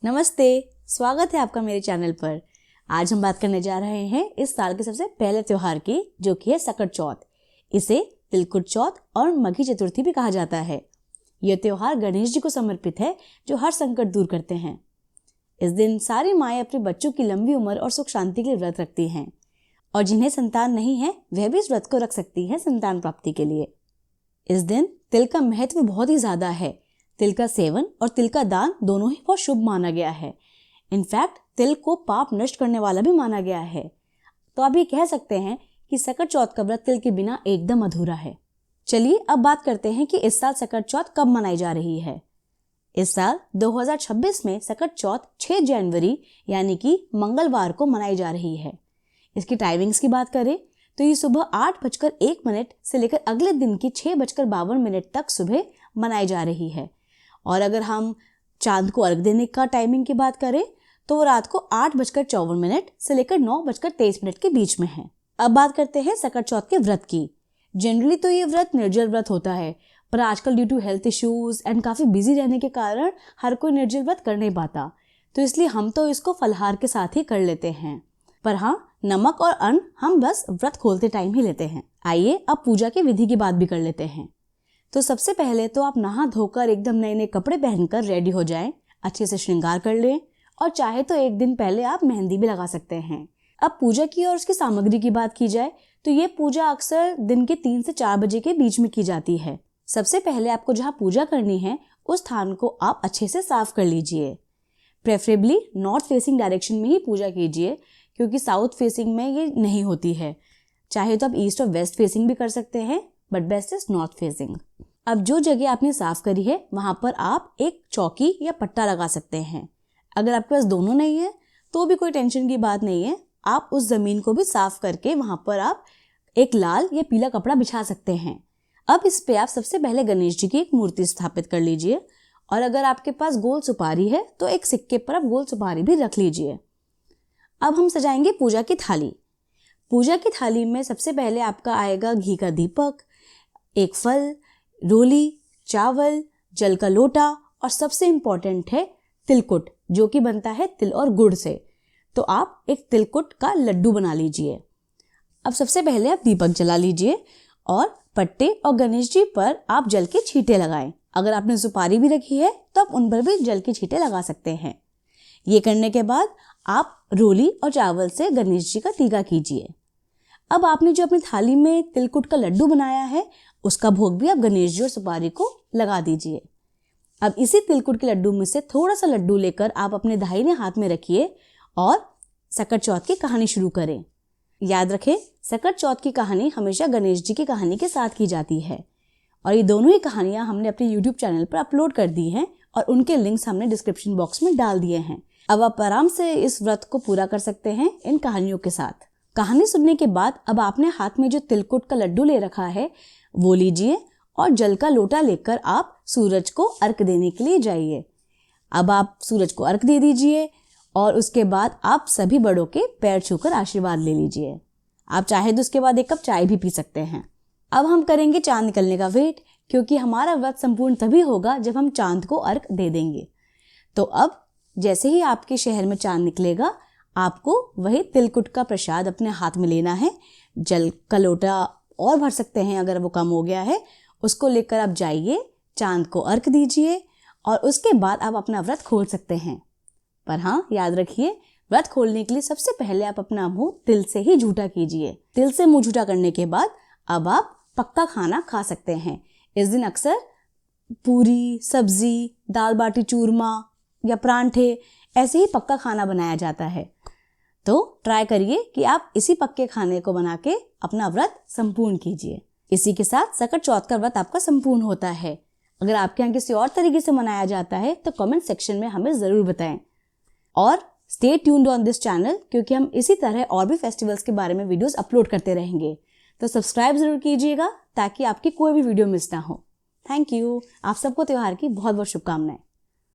नमस्ते, स्वागत है आपका मेरे चैनल पर। आज हम बात करने जा रहे हैं इस साल के सबसे पहले त्योहार की, जो कि है सकट चौथ। इसे तिलकुट चौथ और मघी चतुर्थी भी कहा जाता है। यह त्योहार गणेश जी को समर्पित है, जो हर संकट दूर करते हैं। इस दिन सारी माएँ अपने बच्चों की लंबी उम्र और सुख शांति के लिए व्रत रखती हैं, और जिन्हें संतान नहीं है वह भी इस व्रत को रख सकती हैं संतान प्राप्ति के लिए। इस दिन तिल का महत्व बहुत ही ज्यादा है। तिल का सेवन और तिल का दान दोनों ही बहुत शुभ माना गया है। इनफैक्ट तिल को पाप नष्ट करने वाला भी माना गया है। तो आप ये कह सकते हैं कि सकट चौथ का व्रत तिल के बिना एकदम अधूरा है। चलिए अब बात करते हैं कि इस साल सकट चौथ कब मनाई जा रही है। इस साल 2026 में सकट चौथ 6 जनवरी यानी कि मंगलवार को मनाई जा रही है। इसकी टाइमिंग्स की बात करें तो ये सुबह 8:01 से लेकर अगले दिन की 6:52 तक सुबह मनाई जा रही है। और अगर हम चांद को अर्घ देने का टाइमिंग की बात करें तो वो रात को 8:54 से लेकर 9:23 के बीच में है। अब बात करते हैं सकट चौथ के व्रत की। जनरली तो ये व्रत निर्जल व्रत होता है, पर आजकल due to health issues and काफ़ी बिजी रहने के कारण हर कोई निर्जल व्रत कर नहीं पाता, तो इसलिए हम तो इसको फलहार के साथ ही कर लेते हैं। पर हाँ, नमक और अन्न हम बस व्रत खोलते टाइम ही लेते हैं। आइए अब पूजा की विधि की बात भी कर लेते हैं। तो सबसे पहले तो आप नहा धोकर एकदम नए नए कपड़े पहनकर रेडी हो जाएं, अच्छे से श्रृंगार कर लें, और चाहे तो एक दिन पहले आप मेहंदी भी लगा सकते हैं। अब पूजा की और उसकी सामग्री की बात की जाए तो ये पूजा अक्सर दिन के 3 से 4 बजे के बीच में की जाती है। सबसे पहले आपको जहाँ पूजा करनी है उस स्थान को आप अच्छे से साफ कर लीजिए। प्रेफरेबली नॉर्थ फेसिंग डायरेक्शन में ही पूजा कीजिए, क्योंकि साउथ फेसिंग में ये नहीं होती है। चाहे तो आप ईस्ट और वेस्ट फेसिंग भी कर सकते हैं, but best is north facing. अब जो जगह आपने साफ करी है वहां पर आप एक चौकी या पट्टा लगा सकते हैं। अगर आपके पास दोनों नहीं है तो भी कोई टेंशन की बात नहीं है, आप उस जमीन को भी साफ करके वहां पर आप एक लाल या पीला कपड़ा बिछा सकते हैं। अब इस पे आप सबसे पहले गणेश जी की एक मूर्ति स्थापित कर लीजिए, और अगर आपके पास गोल सुपारी है तो एक सिक्के पर आप गोल सुपारी भी रख लीजिए। अब हम सजाएंगे पूजा की थाली। पूजा की थाली में सबसे पहले आपका आएगा घी का दीपक, एक फल, रोली, चावल, जल का लोटा, और सबसे इम्पॉर्टेंट है तिलकुट, जो कि बनता है तिल और गुड़ से। तो आप एक तिलकुट का लड्डू बना लीजिए। अब सबसे पहले आप दीपक जला लीजिए और पट्टे और गणेश जी पर आप जल के छींटे लगाएं। अगर आपने सुपारी भी रखी है तो आप उन पर भी जल के छींटे लगा सकते हैं। ये करने के बाद आप रोली और चावल से गणेश जी का टीका कीजिए। अब आपने जो अपनी थाली में तिलकुट का लड्डू बनाया है उसका भोग भी आप गणेश जी और सुपारी को लगा दीजिए। अब इसी तिलकुट के लड्डू में से थोड़ा सा लड्डू लेकर आप अपने दाहिने हाथ में रखिए और सकट चौथ की कहानी शुरू करें। याद रखें, सकट चौथ की कहानी हमेशा गणेश जी की कहानी के साथ की जाती है, और ये दोनों ही कहानियां हमने अपने YouTube चैनल पर अपलोड कर दी हैं, और उनके लिंक्स हमने डिस्क्रिप्शन बॉक्स में डाल दिए हैं। अब आप आराम से इस व्रत को पूरा कर सकते हैं इन कहानियों के साथ। कहानी सुनने के बाद अब आपने हाथ में जो तिलकुट का लड्डू ले रखा है वो लीजिए, और जल का लोटा लेकर आप सूरज को अर्घ देने के लिए जाइए। अब आप सूरज को अर्घ दे दीजिए, और उसके बाद आप सभी बड़ों के पैर छूकर आशीर्वाद ले लीजिए। आप चाहे तो उसके बाद 1 कप चाय भी पी सकते हैं। अब हम करेंगे चांद निकलने का वेट, क्योंकि हमारा व्रत संपूर्ण तभी होगा जब हम चांद को अर्घ दे देंगे। तो अब जैसे ही आपके शहर में चांद निकलेगा, आपको वही तिलकुट का प्रसाद अपने हाथ में लेना है। जल का लोटा और भर सकते हैं अगर वो कम हो गया है, उसको लेकर आप जाइए, चांद को अर्घ दीजिए, और उसके बाद आप अपना व्रत खोल सकते हैं। पर हाँ, याद रखिए, व्रत खोलने के लिए सबसे पहले आप अपना मुंह तिल से ही झूठा कीजिए। तिल से मुंह झूठा करने के बाद अब आप पक्का खाना खा सकते हैं। इस दिन अक्सर पूरी, सब्जी, दाल बाटी चूरमा या परांठे ऐसे ही पक्का खाना बनाया जाता है। तो ट्राई करिए कि आप इसी पक्के खाने को बना के अपना व्रत संपूर्ण कीजिए। इसी के साथ सकट चौथ का व्रत आपका संपूर्ण होता है। अगर आपके यहाँ किसी और तरीके से मनाया जाता है तो कमेंट सेक्शन में हमें ज़रूर बताएं, और stay tuned on this channel, क्योंकि हम इसी तरह और भी फेस्टिवल्स के बारे में वीडियोस अपलोड करते रहेंगे। तो सब्सक्राइब जरूर कीजिएगा ताकि आपकी कोई भी वीडियो मिस ना हो। Thank you. आप सबको त्योहार की बहुत बहुत शुभकामनाएं।